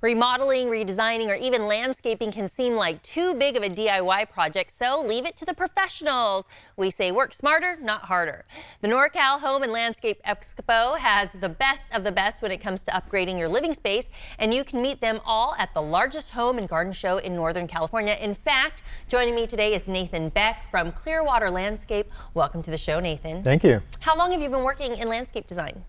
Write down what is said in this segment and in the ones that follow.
Remodeling, redesigning, or even landscaping can seem like too big of a DIY project, so leave it to the professionals. We say work smarter, not harder. The NorCal Home and Landscape Expo has the best of the best when it comes to upgrading your living space, and you can meet them all at the largest home and garden show in Northern California. In fact, joining me today is Nathan Beck from Clearwater Landscape. Welcome to the show, Nathan. Thank you. How long have you been working in landscape design?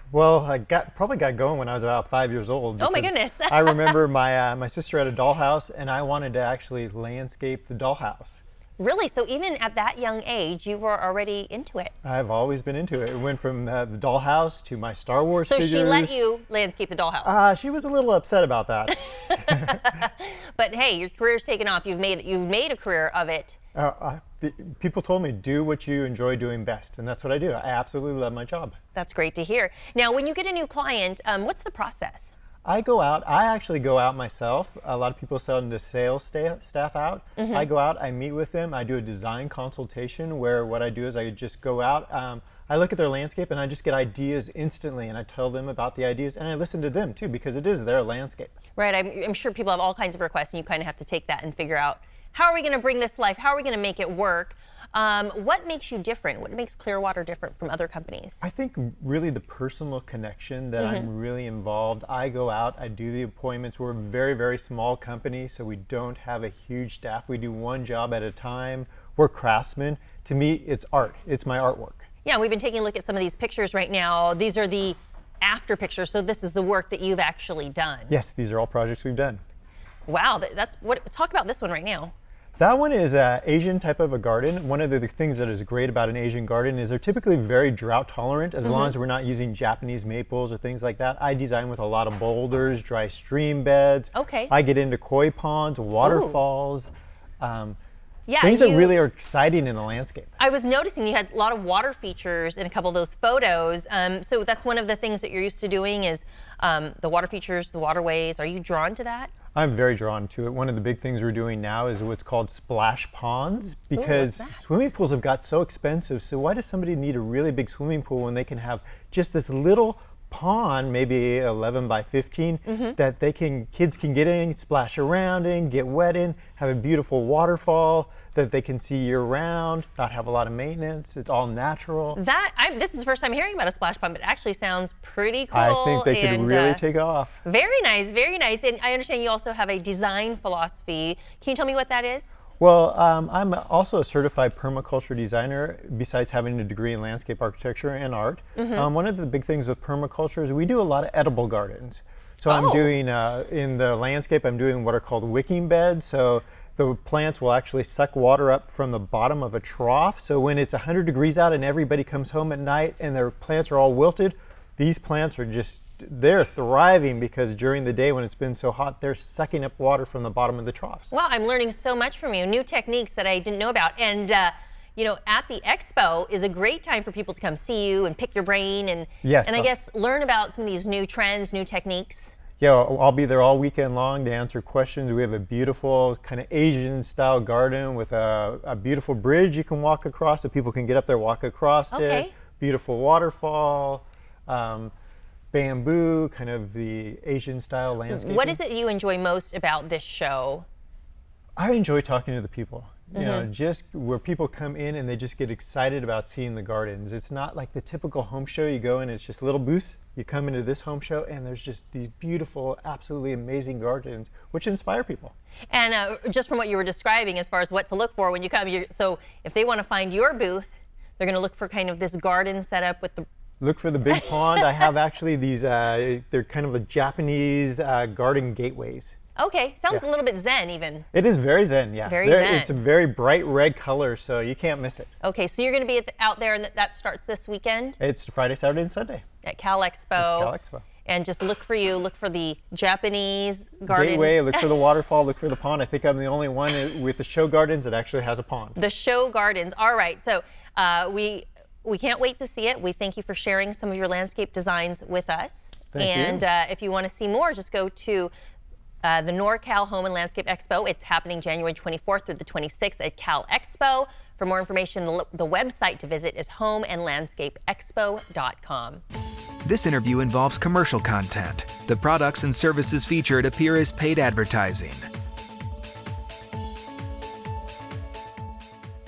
Well, I probably got going when I was about 5 years old. Oh my goodness. I remember my sister had a dollhouse, and I wanted to actually landscape the dollhouse. Really? So even at that young age, you were already into it? I've always been into it. It went from the dollhouse to my Star Wars figures. So she let you landscape the dollhouse? She was a little upset about that. But hey, your career's taken off. You've made a career of it. People told me, do what you enjoy doing best, and that's what I do. I absolutely love my job. That's great to hear. Now, when you get a new client, what's the process? I actually go out myself. A lot of people send the sales staff out. I go out, I meet with them, I do a design consultation where what I do is I just go out, I look at their landscape and I just get ideas instantly, and I tell them about the ideas, and I listen to them too, because it is their landscape. Right, I'm sure people have all kinds of requests, and you kind of have to take that and figure out, how are we going to bring this to life? How are we going to make it work? What makes you different? What makes Clearwater different from other companies? I think really the personal connection that I'm really involved. I go out, I do the appointments. We're a very, very small company, so we don't have a huge staff. We do one job at a time. We're craftsmen. To me, it's art. It's my artwork. Yeah, we've been taking a look at some of these pictures right now. These are the after pictures, so this is the work that you've actually done. Yes, these are all projects we've done. Wow, talk about this one right now. That one is an Asian type of a garden. One of the things that is great about an Asian garden is they're typically very drought tolerant, as long as we're not using Japanese maples or things like that. I design with a lot of boulders, dry stream beds. Okay. I get into koi ponds, waterfalls. Yeah, things that really are exciting in the landscape. I was noticing you had a lot of water features in a couple of those photos. So that's one of the things that you're used to doing is the water features, the waterways. Are you drawn to that? I'm very drawn to it. One of the big things we're doing now is what's called splash ponds, because swimming pools have got so expensive. So why does somebody need a really big swimming pool when they can have just this little pond, maybe 11 by 15, that kids can get in, splash around in, get wet in, have a beautiful waterfall that they can see year round, not have a lot of maintenance. It's all natural. This is the first time hearing about a splash pond, but it actually sounds pretty cool. I think they could really take off. Very nice, very nice. And I understand you also have a design philosophy. Can you tell me what that is? Well, I'm also a certified permaculture designer, besides having a degree in landscape architecture and art. One of the big things with permaculture is we do a lot of edible gardens. So I'm doing, in the landscape, I'm doing what are called wicking beds. So the plants will actually suck water up from the bottom of a trough. So when it's 100 degrees out and everybody comes home at night and their plants are all wilted, these plants are they're thriving, because during the day when it's been so hot, they're sucking up water from the bottom of the troughs. Wow, I'm learning so much from you, new techniques that I didn't know about. And you know, at the Expo is a great time for people to come see you and pick your brain and I guess learn about some of these new trends, new techniques. Yeah, I'll be there all weekend long to answer questions. We have a beautiful kind of Asian style garden with a beautiful bridge you can walk across, so people can get up there, walk across it. Beautiful waterfall, bamboo, kind of the Asian style landscape. What is it you enjoy most about this show? I enjoy talking to the people. You know, just where people come in and they just get excited about seeing the gardens. It's not like the typical home show. You go in, it's just little booths. You come into this home show and there's just these beautiful, absolutely amazing gardens, which inspire people. And just from what you were describing as far as what to look for when you come, so if they want to find your booth, they're going to look for kind of this garden setup with the... Look for the big pond. I have actually these, they're kind of a Japanese garden gateways. Okay, sounds a little bit zen even. It is very zen, yeah. Very zen. It's a very bright red color, so you can't miss it. Okay, so you're going to be out there, and that starts this weekend? It's Friday, Saturday, and Sunday. At Cal Expo. It's Cal Expo. And just look for the Japanese garden. Gateway, look for the waterfall, look for the pond. I think I'm the only one with the show gardens that actually has a pond. The show gardens, all right. So we can't wait to see it. We thank you for sharing some of your landscape designs with us. Thank you. If you want to see more, just go to the NorCal Home and Landscape Expo. It's happening January 24th through the 26th at Cal Expo. For more information, the website to visit is homeandlandscapeexpo.com. This interview involves commercial content. The products and services featured appear as paid advertising.